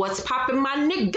What's poppin', my niggas?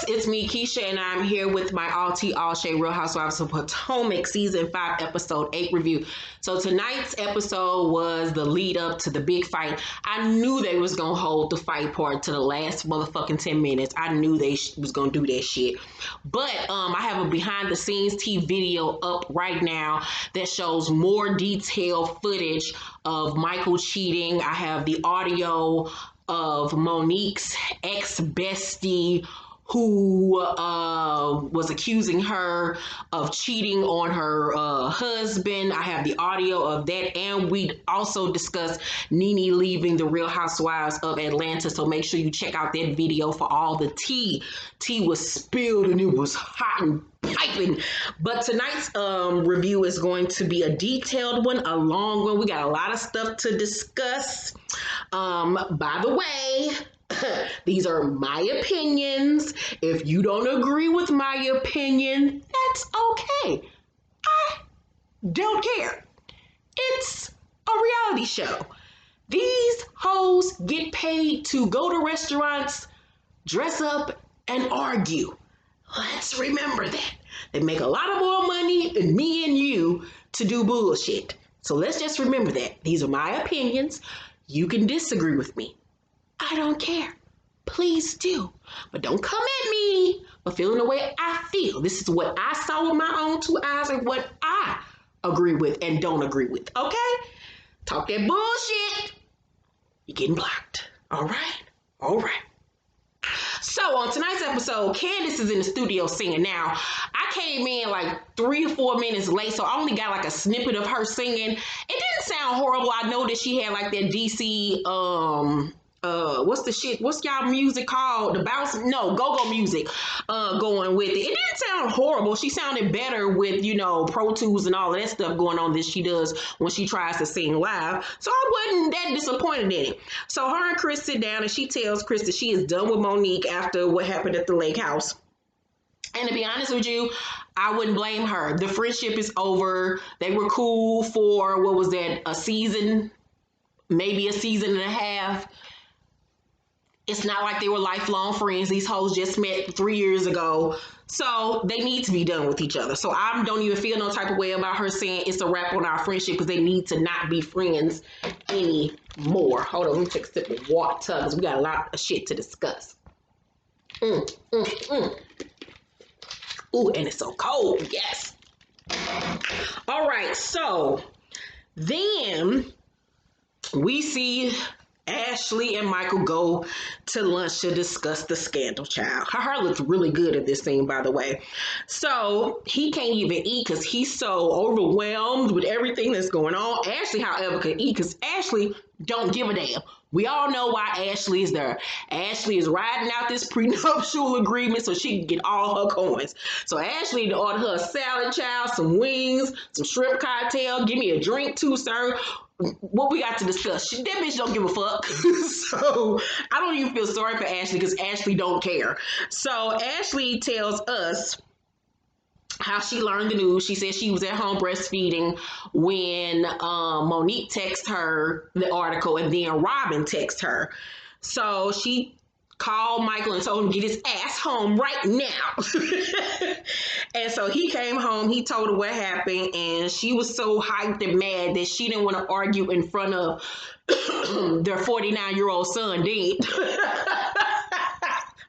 It's me, Keisha, and I'm here with my all tea, all shade Real Housewives of Potomac Season 5, Episode 8 review. So tonight's episode was the lead up to the big fight. I knew they was going to hold the fight part to the last motherfucking 10 minutes. I knew they was going to do that shit. But I have a behind the scenes tea video up right now that shows more detailed footage of Michael cheating. I have the audio of Monique's ex-bestie who was accusing her of cheating on her husband. I have the audio of that, and we also discussed Nene leaving the Real Housewives of Atlanta, so make sure you check out that video for all the tea. Tea was spilled and it was hot and piping. But tonight's review is going to be a detailed one, a long one. We got a lot of stuff to discuss. By the way, these are my opinions. If you don't agree with my opinion, that's okay. I don't care. It's a reality show. These hoes get paid to go to restaurants, dress up, and argue. Let's remember that. They make a lot of more money than me and you to do bullshit. So let's just remember that. These are my opinions. You can disagree with me. I don't care. Please do. But don't come at me for feeling the way I feel. This is what I saw with my own two eyes and what I agree with and don't agree with. Okay? Talk that bullshit. You're getting blocked. All right? All right. So on tonight's episode, Candace is in the studio singing. Now, I came in like 3 or 4 minutes late, so I only got like a snippet of her singing. It didn't sound horrible. I know that she had like that DC, what's the shit? What's y'all music called? The bounce? No, go-go music going with it. It didn't sound horrible. She sounded better with, you know, Pro Tools and all of that stuff going on that she does when she tries to sing live. So I wasn't that disappointed in it. So her and Chris sit down and she tells Chris that she is done with Monique after what happened at the lake house. And to be honest with you, I wouldn't blame her. The friendship is over. They were cool for, what was that, a season, maybe a season and a half. It's not like they were lifelong friends. These hoes just met 3 years ago. So they need to be done with each other. So I don't even feel no type of way about her saying it's a wrap on our friendship because they need to not be friends anymore. Hold on, let me take a sip of water because we got a lot of shit to discuss. Ooh, and it's so cold. Yes. All right. So then we see Ashley and Michael go to lunch to discuss the scandal, child. Her hair looks really good at this scene, by the way. So he can't even eat because he's so overwhelmed with everything that's going on. Ashley, however, can eat because Ashley don't give a damn. We all know why Ashley is there. Ashley is riding out this prenuptial agreement so she can get all her coins. So Ashley ordered her a salad, child, some wings, some shrimp cocktail. Give me a drink too, sir. What we got to discuss? That bitch don't give a fuck. So I don't even feel sorry for Ashley because Ashley don't care. So Ashley tells us how she learned the news. She said she was at home breastfeeding when Monique texted her the article and then Robin texted her. So she called Michael and told him to get his ass home right now. And so he came home, he told her what happened, and she was so hyped and mad that she didn't want to argue in front of their 49-year-old son, Dean.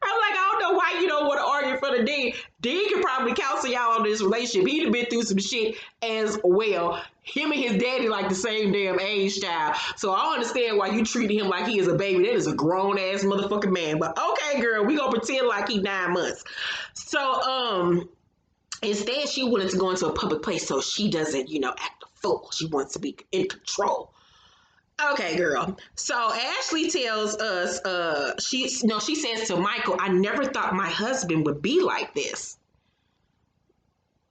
I'm like, I don't know why you don't want to argue in front of Dean. Dean can probably counsel y'all on this relationship. He'd been through some shit as well. Him and his daddy like the same damn age, child. So I don't understand why you treated him like he is a baby. That is a grown-ass motherfucking man. But okay, girl, we gonna pretend like he 9 months. So, instead, she wanted to go into a public place so she doesn't, you know, act a fool. She wants to be in control. Okay, girl. So Ashley tells us, she says to Michael, I never thought my husband would be like this.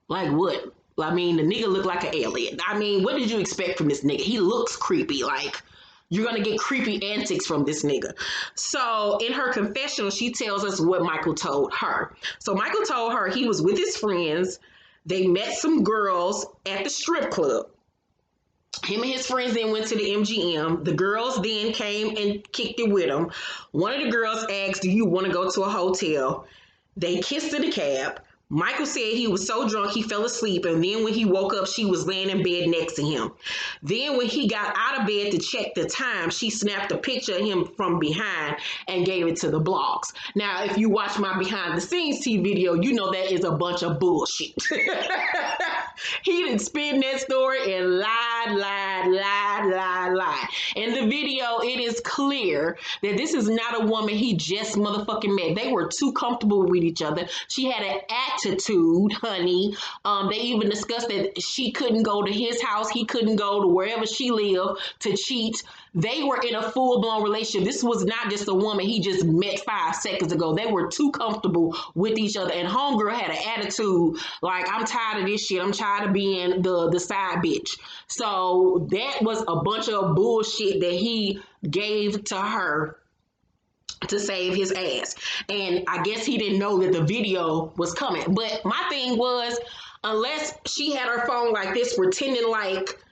Like what? I mean, the nigga looked like an alien. I mean, what did you expect from this nigga? He looks creepy. Like, you're going to get creepy antics from this nigga. So in her confessional, she tells us what Michael told her. So Michael told her he was with his friends. They met some girls at the strip club. Him and his friends then went to the MGM. The girls then came and kicked it with him. One of the girls asked, "Do you want to go to a hotel?" They kissed in the cab. Michael said he was so drunk he fell asleep, and then when he woke up, she was laying in bed next to him. Then when he got out of bed to check the time, she snapped a picture of him from behind and gave it to the blogs. Now, if you watch my behind the scenes TV video, you know that is a bunch of bullshit. He didn't spin that story and lied. In the video, it is clear that this is not a woman he just motherfucking met. They were too comfortable with each other. She had an attitude, honey. They even discussed that she couldn't go to his house. He couldn't go to wherever she lived to cheat. They were in a full-blown relationship. This was not just a woman he just met 5 seconds ago. They were too comfortable with each other. And homegirl had an attitude like, I'm tired of this shit. I'm tired of being the side bitch. So that was a bunch of bullshit that he gave to her to save his ass. And I guess he didn't know that the video was coming. But my thing was, unless she had her phone like this, pretending like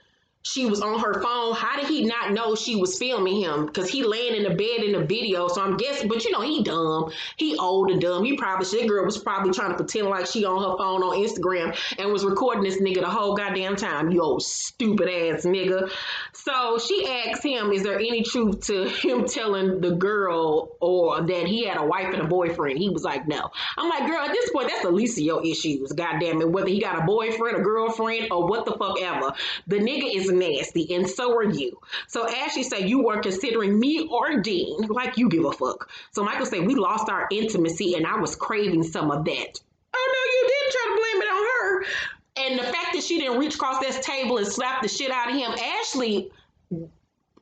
she was on her phone, how did he not know she was filming him? Because he laying in the bed in the video, so I'm guessing, but you know, he dumb. He old and dumb. That girl was probably trying to pretend like she on her phone on Instagram and was recording this nigga the whole goddamn time. You old stupid ass nigga. So she asked him, is there any truth to him telling the girl or that he had a wife and a boyfriend? He was like, no. I'm like, girl, at this point, that's the least of your issues, goddamn it. Whether he got a boyfriend, a girlfriend, or what the fuck ever. The nigga is nasty, and so are you. So Ashley said, you weren't considering me or Dean, like you give a fuck. So Michael said, we lost our intimacy and I was craving some of that. Oh no, you didn't try to blame it on her. And the fact that she didn't reach across that table and slap the shit out of him, Ashley,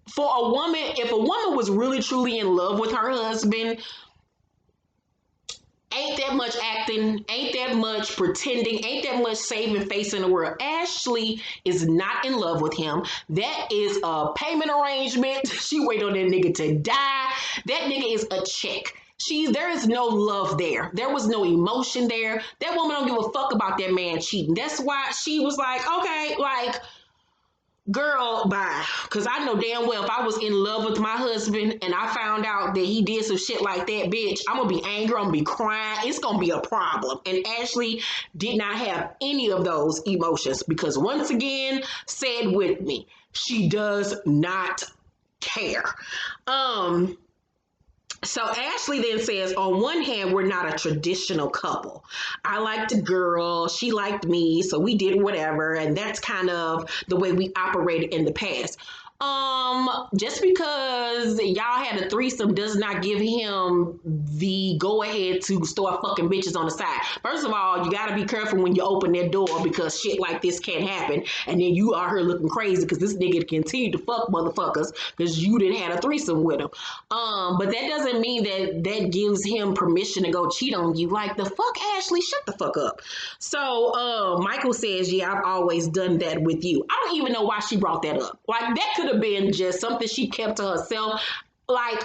for a woman, if a woman was really truly in love with her husband, ain't that much acting, ain't that much pretending, ain't that much saving face in the world. Ashley is not in love with him. That is a payment arrangement. She wait on that nigga to die. That nigga is a check. There is no love there. There was no emotion there. That woman don't give a fuck about that man cheating. That's why she was like, okay, like, girl, bye. Because I know damn well if I was in love with my husband and I found out that he did some shit like that, bitch, I'm going to be angry. I'm going to be crying. It's going to be a problem. And Ashley did not have any of those emotions because once again, said with me, she does not care. So Ashley then says, on one hand, we're not a traditional couple. I liked the girl, she liked me, so we did whatever, and that's kind of the way we operated in the past. Just because y'all had a threesome does not give him the go ahead to start fucking bitches on the side. First of all, you gotta be careful when you open that door because shit like this can't happen. And then you are here looking crazy because this nigga continue to fuck motherfuckers because you didn't have a threesome with him. But that doesn't mean that gives him permission to go cheat on you. Like, the fuck, Ashley, shut the fuck up. So Michael says, yeah, I've always done that with you. I don't even know why she brought that up. Like, that could have been just something she kept to herself. Like,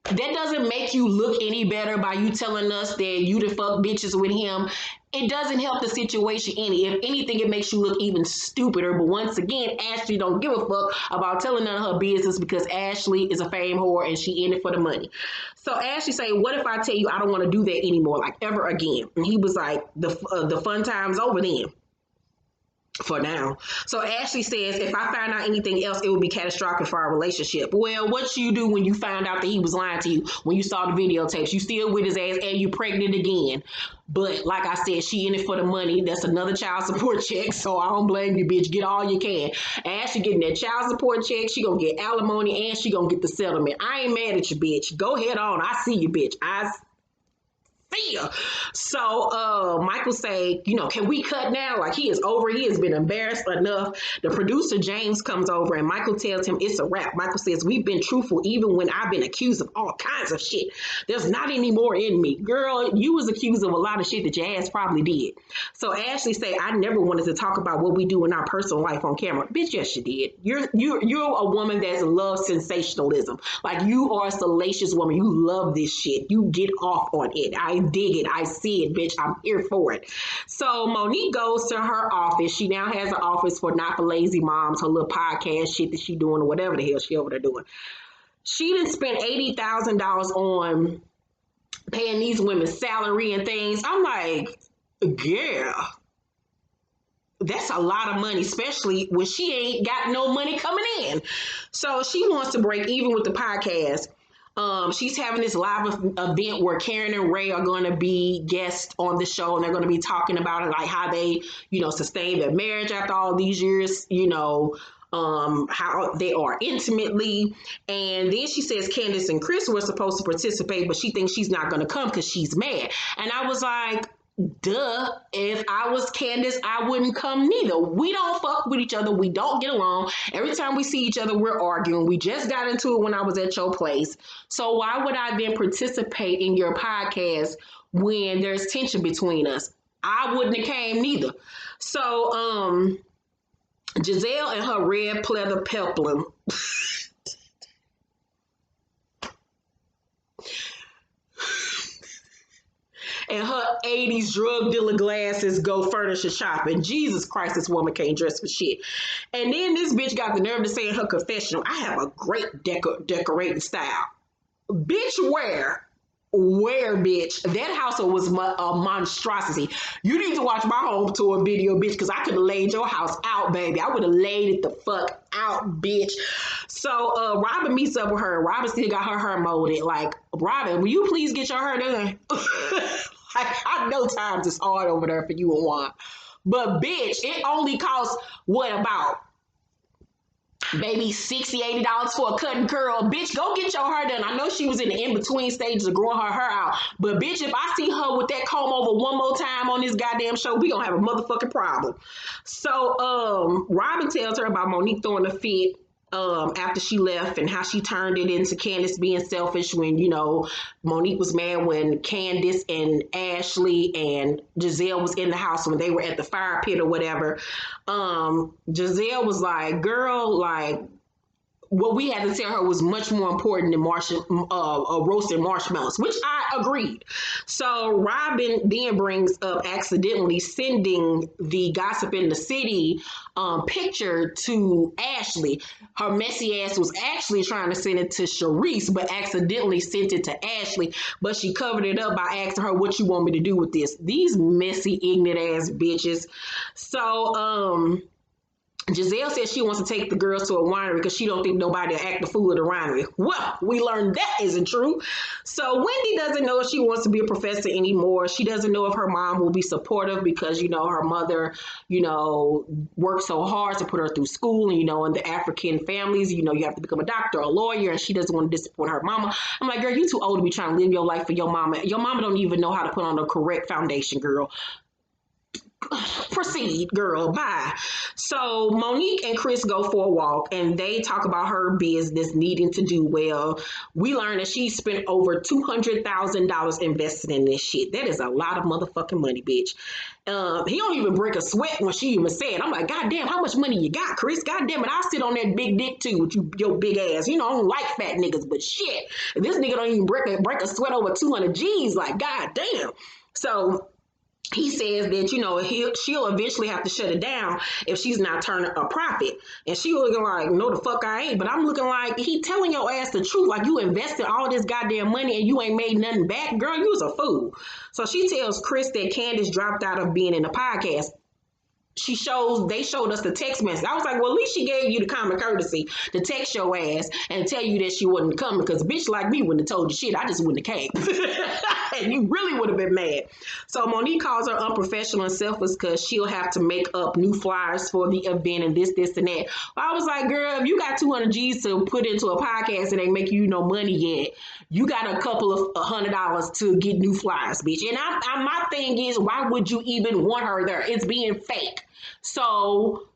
that doesn't make you look any better by you telling us that you done fuck bitches with him. It doesn't help the situation any. If anything, it makes you look even stupider. But once again, Ashley don't give a fuck about telling none of her business because Ashley is a fame whore and she in it for the money. So Ashley say, what if I tell you I don't want to do that anymore, like ever again? And he was like, the fun time's over then. For now. So Ashley says, if I found out anything else, it would be catastrophic for our relationship. Well, what you do when you found out that he was lying to you, when you saw the videotapes, you still with his ass and you pregnant again. But like I said, she in it for the money. That's another child support check. So I don't blame you, bitch. Get all you can. Ashley getting that child support check. She gonna get alimony and she gonna get the settlement. I ain't mad at you, bitch. Go ahead on. I see you, bitch. I see ya. So Michael say, can we cut now? Like, he is over. He has been embarrassed enough. The producer James comes over and Michael tells him it's a wrap. Michael says, we've been truthful even when I've been accused of all kinds of shit. There's not any more in me. Girl, you was accused of a lot of shit that your ass probably did. So Ashley say, I never wanted to talk about what we do in our personal life on camera. Bitch, yes, you did. You're a woman that loves sensationalism. Like, you are a salacious woman. You love this shit. You get off on it. I dig it. I see it, bitch. I'm here for it. So Monique goes to her office. She now has an office for Not for Lazy Moms, her little podcast shit that she doing or whatever the hell she over there doing. She done spent $80,000 on paying these women's salary and things. I'm like, yeah, that's a lot of money, especially when she ain't got no money coming in. So she wants to break even with the podcast. She's having this live event where Karen and Ray are going to be guests on the show, and they're going to be talking about it, like how they, sustain their marriage after all these years, how they are intimately. And then she says Candace and Chris were supposed to participate, but she thinks she's not going to come because she's mad. And I was like, duh, if I was Candace, I wouldn't come neither. We don't fuck with each other. We don't get along. Every time we see each other, we're arguing. We just got into it when I was at your place. So why would I then participate in your podcast when there's tension between us? I wouldn't have came neither. So, Gizelle and her red pleather peplum. And her 80s drug dealer glasses go furniture shopping. Jesus Christ, this woman can't dress for shit. And then this bitch got the nerve to say in her confessional, I have a great decorating style. Bitch, where? Where, bitch? That household was a monstrosity. You need to watch my home tour video, bitch, because I could have laid your house out, baby. I would have laid it the fuck out, bitch. So Robin meets up with her. Robin still got her hair molded. Like, Robin, will you please get your hair done? I know times is hard over there for you and Juan. But, bitch, it only costs, what, about maybe $60, $80 for a cut and curl. Bitch, go get your hair done. I know she was in the in-between stages of growing her hair out. But bitch, if I see her with that comb over one more time on this goddamn show, we gonna have a motherfucking problem. So Robin tells her about Monique throwing a fit after she left and how she turned it into Candace being selfish when, Monique was mad when Candace and Ashley and Gizelle was in the house when they were at the fire pit or whatever. Gizelle was like, girl, like, what we had to tell her was much more important than roasting marshmallows, which I agreed. So Robin then brings up accidentally sending the Gossip in the City picture to Ashley. Her messy ass was actually trying to send it to Sharice, but accidentally sent it to Ashley. But she covered it up by asking her, what you want me to do with this? These messy, ignorant ass bitches. So, Gizelle says she wants to take the girls to a winery because she don't think nobody will act the fool at the winery. Well, we learned that isn't true. So Wendy doesn't know if she wants to be a professor anymore. She doesn't know if her mom will be supportive because, her mother, worked so hard to put her through school. And, in the African families, you have to become a doctor or a lawyer, and she doesn't want to disappoint her mama. I'm like, girl, you too old to be trying to live your life for your mama. Your mama don't even know how to put on the correct foundation, girl. Proceed, girl. Bye. So Monique and Chris go for a walk and they talk about her business needing to do well. We learn that she spent over $200,000 invested in this shit. That is a lot of motherfucking money, bitch. He don't even break a sweat when she even said, I'm like, God damn, how much money you got, Chris? God damn it, I sit on that big dick too with your big ass. I don't like fat niggas, but shit, this nigga don't even break a sweat over 200 G's. Like, God damn. So he says that, she'll eventually have to shut it down if she's not turning a profit. And she looking like, no, the fuck I ain't. But I'm looking like, he telling your ass the truth. Like, you invested all this goddamn money and you ain't made nothing back. Girl, you was a fool. So she tells Chris that Candace dropped out of being in the podcast. They showed us the text message. I was like, well, at least she gave you the common courtesy to text your ass and tell you that she wasn't coming, because a bitch like me wouldn't have told you shit. I just wouldn't have came. And you really would have been mad. So Monique calls her unprofessional and selfless because she'll have to make up new flyers for the event and this, and that. I was like, girl, if you got 200 G's to put into a podcast and ain't making you no money yet, you got a couple of $100 to get new flyers, bitch. And my thing is, why would you even want her there? It's being fake. So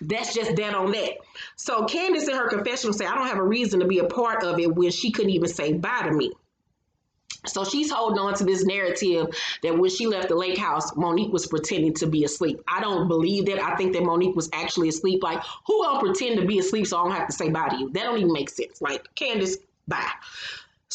that's just that on that. So Candace in her confessional say, I don't have a reason to be a part of it when she couldn't even say bye to me. So she's holding on to this narrative that when she left the lake house, Monique was pretending to be asleep. I don't believe that. I think that Monique was actually asleep. Like, who gonna pretend to be asleep so I don't have to say bye to you? That don't even make sense. Like, Candace, bye.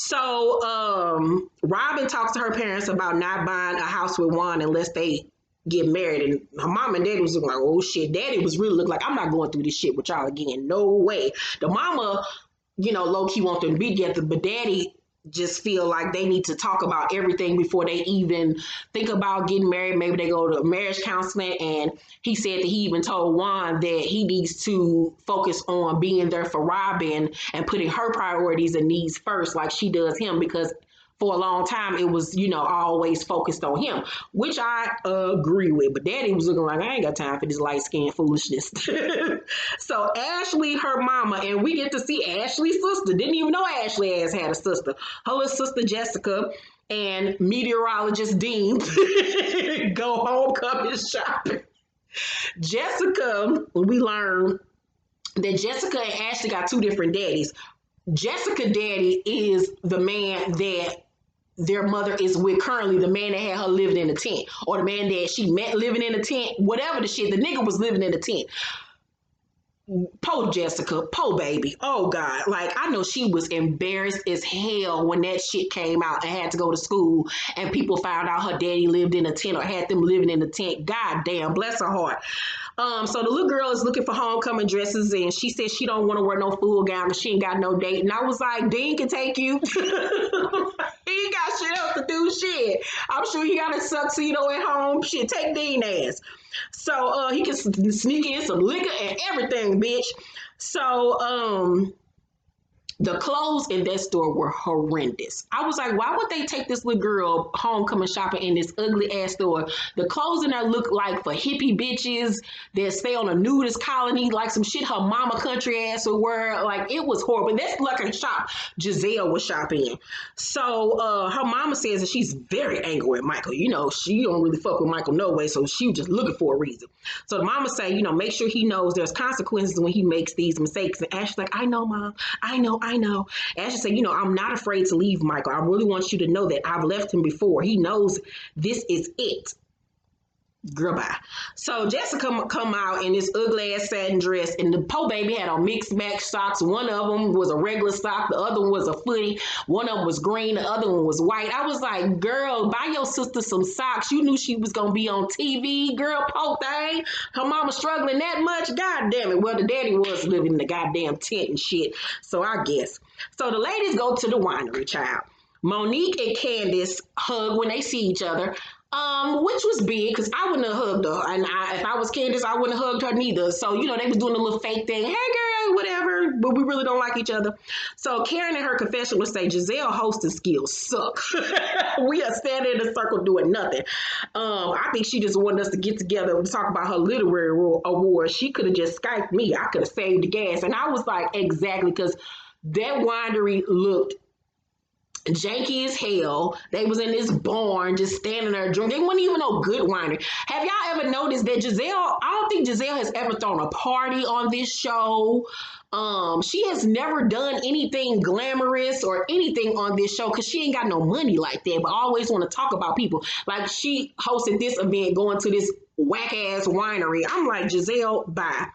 So Robin talks to her parents about not buying a house with Juan unless they get married. And her mom and daddy was like, oh shit, daddy was really looking like, I'm not going through this shit with y'all again. No way. The mama, low key want them to be together, but daddy just feel like they need to talk about everything before they even think about getting married. Maybe they go to marriage counseling. And he said that he even told Juan that he needs to focus on being there for Robin and putting her priorities and needs first, like she does him, because for a long time it was, always focused on him, which I agree with. But daddy was looking like, I ain't got time for this light skinned foolishness. So Ashley, her mama, and we get to see Ashley's sister. Didn't even know Ashley has had a sister. Her little sister Jessica and meteorologist Dean go homecoming shopping. Jessica, we learn that Jessica and Ashley got two different daddies. Jessica daddy is the man that their mother is with currently, the man that had her living in a tent, or the man that she met living in a tent, whatever the shit, the nigga was living in a tent. Po Jessica, po baby. Oh God. Like, I know she was embarrassed as hell when that shit came out and had to go to school and people found out her daddy lived in a tent or had them living in a tent. God damn, bless her heart. So the little girl is looking for homecoming dresses, and she says she don't want to wear no full gown because she ain't got no date. And I was like, Dean can take you. He ain't got shit else to do. Shit, I'm sure he got a tuxedo at home. Shit, take Dean ass. So he can sneak in some liquor and everything, bitch. So the clothes in that store were horrendous. I was like, why would they take this little girl homecoming shopping in this ugly ass store? The clothes in there look like for hippie bitches that stay on a nudist colony, like some shit her mama country ass would wear. Like, it was horrible. That's like a shop Gizelle was shopping in. So her mama says that she's very angry with Michael. She don't really fuck with Michael no way, so she was just looking for a reason. So the mama say, make sure he knows there's consequences when he makes these mistakes. And Ashley's like, I know, Mom. I know. Ashley said, I'm not afraid to leave Michael. I really want you to know that I've left him before. He knows this is it. Girl, bye. So Jessica come out in this ugly ass satin dress, and the po baby had on mixed match socks. One of them was a regular sock, the other one was a footy. One of them was green, the other one was white. I was like, girl, buy your sister some socks. You knew she was gonna be on TV, girl, po thing. Her mama struggling that much. God damn it. Well, the daddy was living in the goddamn tent and shit. So I guess. So the ladies go to the winery, child. Monique and Candace hug when they see each other. Which was big because I wouldn't have hugged her, and if I was Candace, I wouldn't have hugged her neither. So they was doing a little fake thing. Hey, girl, whatever, but we really don't like each other. So Karen in her confession would say Gizelle hosting skills suck. We are standing in a circle doing nothing. I think she just wanted us to get together and talk about her literary award. She could have just Skyped me. I could have saved the gas, and I was like, exactly, because that winery looked janky as hell. They was in this barn just standing there drinking. They wasn't even no good winery. Have y'all ever noticed that Gizelle, I don't think Gizelle has ever thrown a party on this show. She has never done anything glamorous or anything on this show because she ain't got no money like that, but always want to talk about people. Like, she hosted this event going to this whack ass winery. I'm like, Gizelle, bye.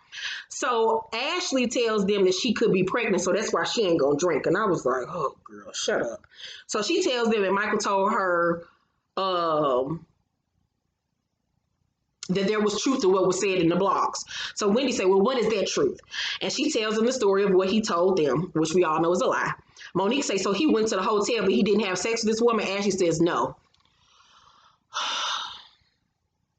So Ashley tells them that she could be pregnant, so that's why she ain't gonna drink. And I was like, oh girl, shut up. So she tells them, and Michael told her that there was truth to what was said in the blogs. So Wendy said, well, what is that truth? And she tells them the story of what he told them, which we all know is a lie. Monique says, so he went to the hotel, but he didn't have sex with this woman. Ashley says, no.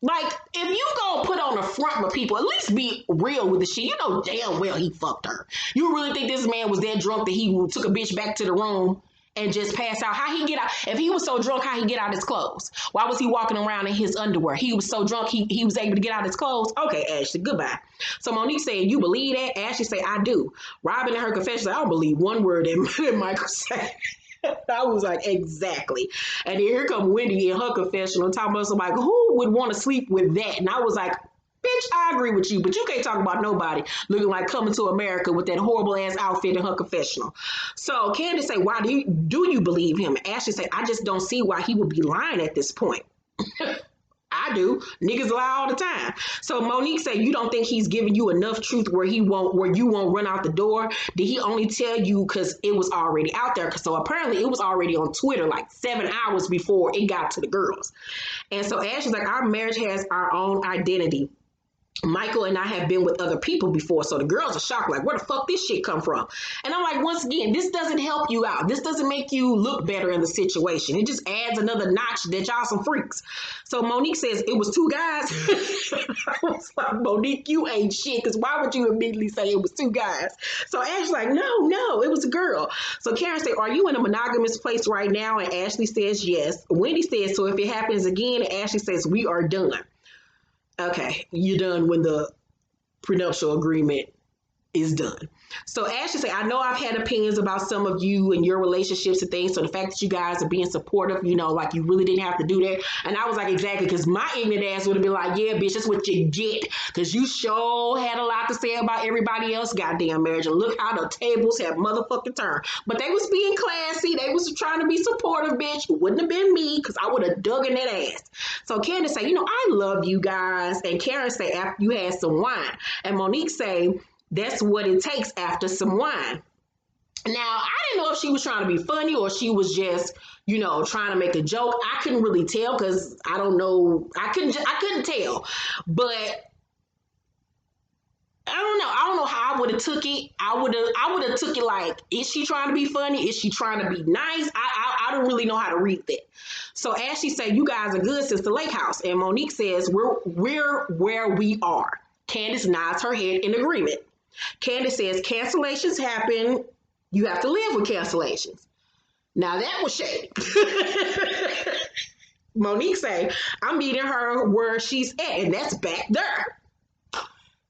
Like, if you gonna put on a front with people, at least be real with the shit. You know damn well he fucked her. You really think this man was that drunk that he took a bitch back to the room and just passed out? How he get out? If he was so drunk, how he get out his clothes? Why was he walking around in his underwear? He was so drunk, he was able to get out his clothes? Okay, Ashley, goodbye. So Monique said, you believe that? Ashley said, I do. Robin in her confession said, I don't believe one word that Michael said. I was like, exactly. And then here come Wendy in her confessional talking about somebody who would want to sleep with that. And I was like, bitch, I agree with you, but you can't talk about nobody looking like Coming to America with that horrible ass outfit in her confessional. So Candace say, why do you believe him? Ashley say, I just don't see why he would be lying at this point. I I do. Niggas lie all the time. So Monique said, you don't think he's giving you enough truth where you won't run out the door? Did he only tell you because it was already out there? So apparently it was already on Twitter like 7 hours before it got to the girls. And so Ashley's like, our marriage has our own identity. Michael and I have been with other people before, so the girls are shocked, like, where the fuck this shit come from? And I'm like, once again, this doesn't help you out. This doesn't make you look better in the situation. It just adds another notch that y'all some freaks. So Monique says, it was 2 guys. I was like, Monique, you ain't shit, because why would you immediately say it was 2 guys? So Ashley's like, no, it was a girl. So Karen said, are you in a monogamous place right now? And Ashley says, yes. Wendy says, so if it happens again, and Ashley says, we are done. Okay, you're done when the prenuptial agreement is done. So Ashley said, I know I've had opinions about some of you and your relationships and things. So the fact that you guys are being supportive, you know, like you really didn't have to do that. And I was like, exactly, because my ignorant ass would have been like, yeah, bitch, that's what you get. Because you sure had a lot to say about everybody else goddamn marriage. And look how the tables have motherfucking turned. But they was being classy. They was trying to be supportive, bitch. It wouldn't have been me because I would have dug in that ass. So Candace say, you know, I love you guys. And Karen say, after you had some wine. And Monique say, that's what it takes after some wine. Now, I didn't know if she was trying to be funny or she was just, you know, trying to make a joke. I couldn't really tell because I don't know. I couldn't tell. But I don't know how I would have took it. I would have took it like, is she trying to be funny? Is she trying to be nice? I don't really know how to read that. So Ashley said, you guys are good since the lake house. And Monique says, we're where we are. Candace nods her head in agreement. Candace says, cancellations happen. You have to live with cancellations. Now that was shady. Monique say, I'm meeting her where she's at, and that's back there.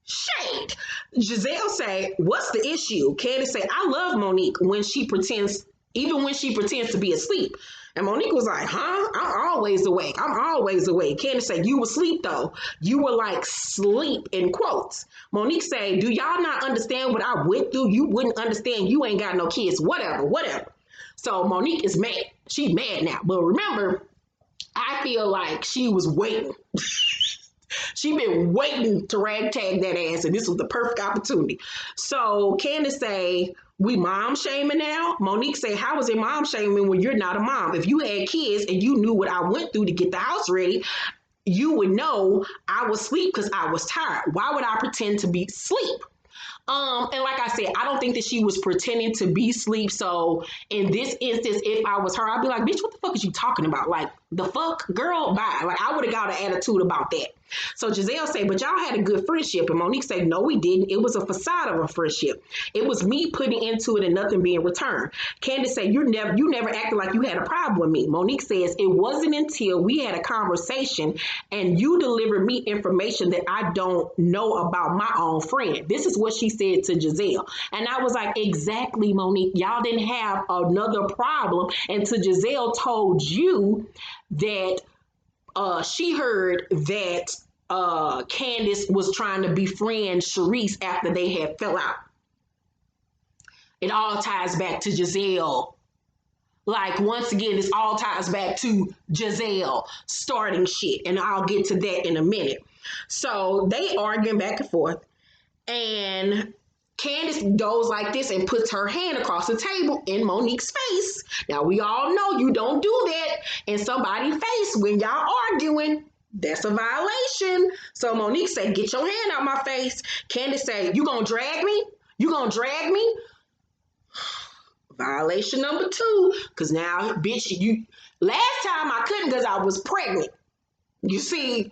Shade. Gizelle say, what's the issue? Candace say, I love Monique when she pretends, even when she pretends to be asleep. And Monique was like, huh? I'm always awake. Candace say, you were asleep though. You were like sleep in quotes. Monique say, do y'all not understand what I went through? You wouldn't understand. You ain't got no kids. Whatever. So Monique is mad. She's mad now. But remember, I feel like she was waiting. She been waiting to ragtag that ass, and this was the perfect opportunity. So Candace say, we mom shaming now? Monique say, how is it mom shaming when you're not a mom? If you had kids and you knew what I went through to get the house ready, you would know I was asleep because I was tired. Why would I pretend to be asleep? And like I said, I don't think that she was pretending to be asleep. So in this instance, if I was her, I'd be like, bitch, what the fuck is you talking about? Like, the fuck? Girl, bye. Like, I would have got an attitude about that. So Gizelle say, but y'all had a good friendship. And Monique say, no, we didn't. It was a facade of a friendship. It was me putting into it and nothing being returned. Candace say, you never acted like you had a problem with me. Monique says, it wasn't until we had a conversation and you delivered me information that I don't know about my own friend. This is what she said to Gizelle. And I was like, exactly, Monique. Y'all didn't have another problem until Gizelle told you that she heard that Candace was trying to befriend Sharice after they had fell out. It all ties back to Gizelle. Like, once again, this all ties back to Gizelle starting shit. And I'll get to that in a minute. So they arguing back and forth. And Candace goes like this and puts her hand across the table in Monique's face. Now, we all know you don't do that in somebody's face when y'all arguing. That's a violation. So Monique said, get your hand out my face. Candace said, you gonna drag me? You gonna drag me? Violation number 2. Because now, bitch, last time I couldn't because I was pregnant. You see,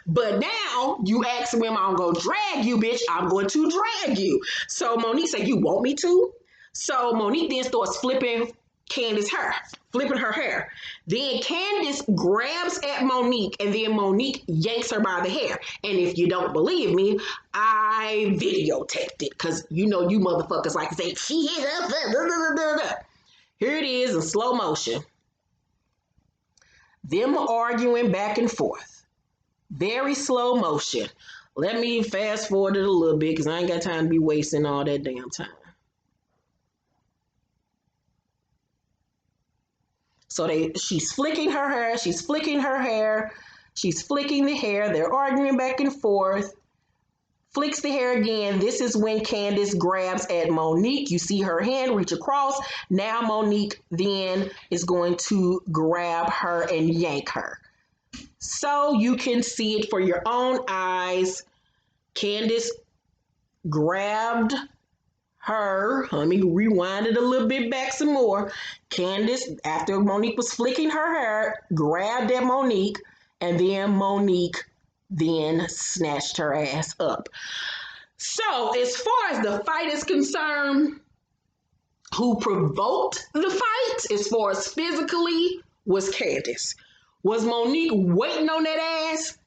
but now you ask me, I'm going to drag you, bitch. I'm going to drag you. So Monique said, you want me to? So Monique then starts flipping her hair. Then Candace grabs at Monique, and then Monique yanks her by the hair. And if you don't believe me, I videotaped it, because you know you motherfuckers like to say, she hit up. Here it is in slow motion. Them arguing back and forth. Very slow motion. Let me fast forward it a little bit because I ain't got time to be wasting all that damn time. So she's flicking her hair, she's flicking her hair, she's flicking the hair. They're arguing back and forth. Flicks the hair again. This is when Candace grabs at Monique. You see her hand reach across. Now Monique then is going to grab her and yank her. So you can see it for your own eyes. Candace grabbed her. Let me rewind it a little bit back some more. Candace, after Monique was flicking her hair, grabbed at Monique, and then Monique then snatched her ass up. So as far as the fight is concerned, who provoked the fight as far as physically was Candace. Was Monique waiting on that ass?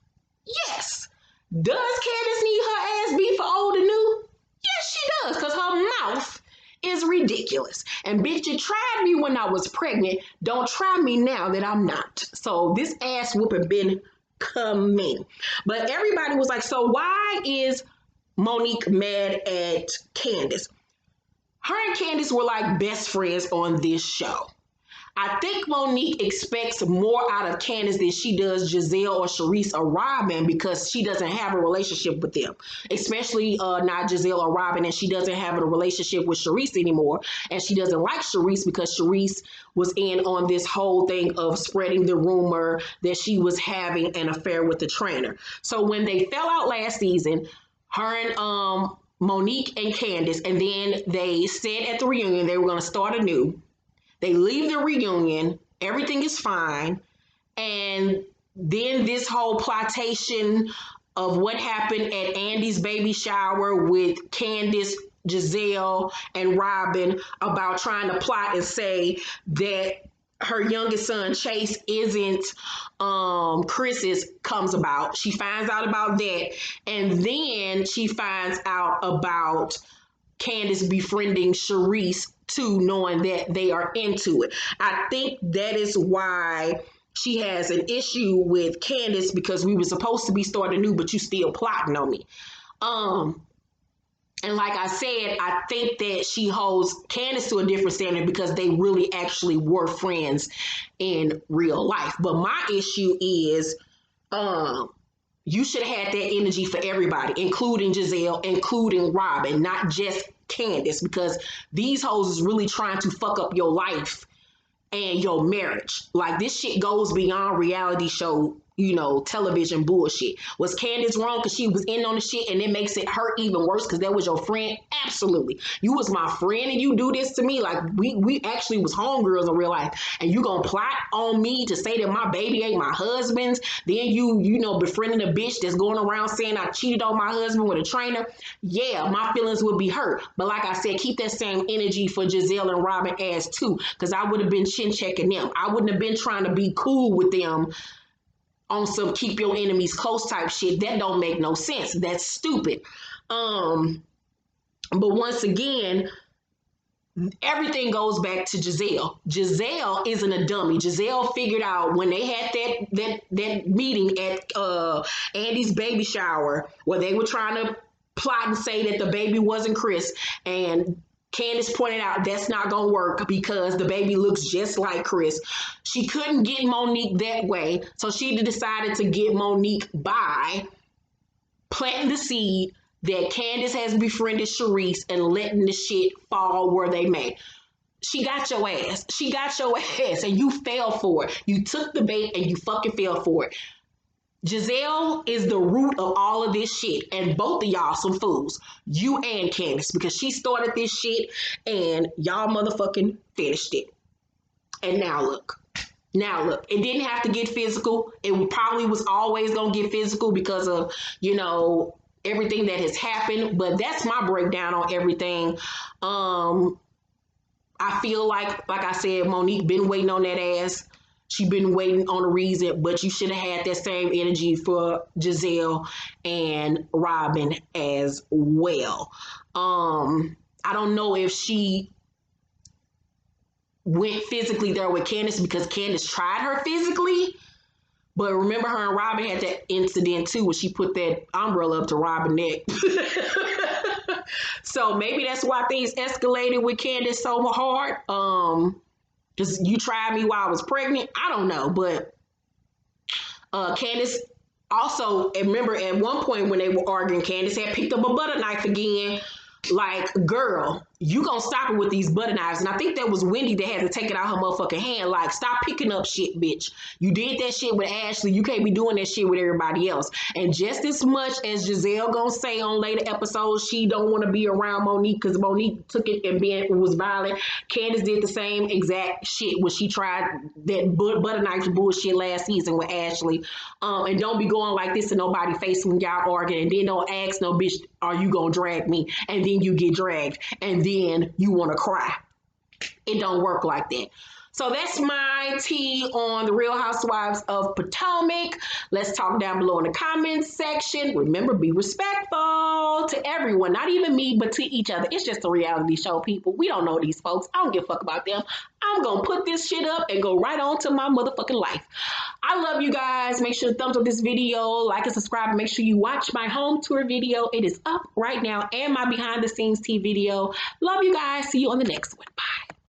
Yes. Does Candace need her ass beat for old and new? Yes, she does, because her mouth is ridiculous. And bitch, you tried me when I was pregnant. Don't try me now that I'm not. So this ass whooping been coming. But everybody was like, so why is Monique mad at Candace? Her and Candace were like best friends on this show. I think Monique expects more out of Candace than she does Gizelle or Charisse or Robin, because she doesn't have a relationship with them, especially not Gizelle or Robin, and she doesn't have a relationship with Charisse anymore, and she doesn't like Charisse because Charisse was in on this whole thing of spreading the rumor that she was having an affair with the trainer. So when they fell out last season, her and Monique and Candace, and then they said at the reunion they were going to start anew. They leave the reunion, everything is fine, and then this whole plotation of what happened at Andy's baby shower with Candace, Gizelle, and Robin about trying to plot and say that her youngest son, Chase, isn't Chris's, comes about. She finds out about that, and then she finds out about Candace befriending Charisse too, knowing that they are into it. I think that is why she has an issue with Candace, because we were supposed to be starting new, but you still plotting on me. And like I said, I think that she holds Candace to a different standard because they really actually were friends in real life. But my issue is, you should have had that energy for everybody, including Gizelle, including Robin, not just Candace, because these hoes is really trying to fuck up your life and your marriage. Like, this shit goes beyond reality show, television bullshit. Was Candace wrong because she was in on the shit and it makes it hurt even worse because that was your friend? Absolutely. You was my friend and you do this to me. Like, we actually was homegirls in real life, and you gonna plot on me to say that my baby ain't my husband's. Then you befriending a bitch that's going around saying I cheated on my husband with a trainer. Yeah, my feelings would be hurt. But like I said, keep that same energy for Gizelle and Robin as too, because I would have been chin checking them. I wouldn't have been trying to be cool with them on some keep your enemies close type shit. That don't make no sense. That's stupid. But once again, everything goes back to Gizelle. Gizelle isn't a dummy. Gizelle figured out when they had that meeting at Andy's baby shower where they were trying to plot and say that the baby wasn't Chris, and Candace pointed out that's not going to work because the baby looks just like Chris. She couldn't get Monique that way, so she decided to get Monique by planting the seed that Candace has befriended Charisse and letting the shit fall where they may. She got your ass. She got your ass, and you fell for it. You took the bait and you fucking fell for it. Gizelle is the root of all of this shit, and both of y'all some fools. You and Candace, because she started this shit and y'all motherfucking finished it. And now look. It didn't have to get physical. It probably was always going to get physical because of, everything that has happened. But that's my breakdown on everything. I feel like I said, Monique been waiting on that ass. She been waiting on a reason, but you should have had that same energy for Gizelle and Robin as well. I don't know if she went physically there with Candace because Candace tried her physically. But remember, her and Robin had that incident too, where she put that umbrella up to Robin's neck. So maybe that's why things escalated with Candace so hard. Because you tried me while I was pregnant. I don't know, but Candace also, and remember at one point when they were arguing, Candace had picked up a butter knife again. Like, girl, you gonna stop it with these butter knives. And I think that was Wendy that had to take it out her motherfucking hand. Like, stop picking up shit, bitch. You did that shit with Ashley. You can't be doing that shit with everybody else. And just as much as Gizelle gonna say on later episodes, she don't want to be around Monique because Monique took it and was violent. Candace did the same exact shit when she tried that butter knife bullshit last season with Ashley. And don't be going like this to nobody face when y'all arguing. And then don't ask no bitch, are you gonna drag me? And then you get dragged. And then you want to cry. It don't work like that. So that's my tea on the Real Housewives of Potomac. Let's talk down below in the comments section. Remember, be respectful to everyone, not even me, but to each other. It's just a reality show, people. We don't know these folks. I don't give a fuck about them. I'm going to put this shit up and go right on to my motherfucking life. I love you guys. Make sure to thumbs up this video, like and subscribe, and make sure you watch my home tour video. It is up right now, and my behind the scenes tea video. Love you guys. See you on the next one. Bye.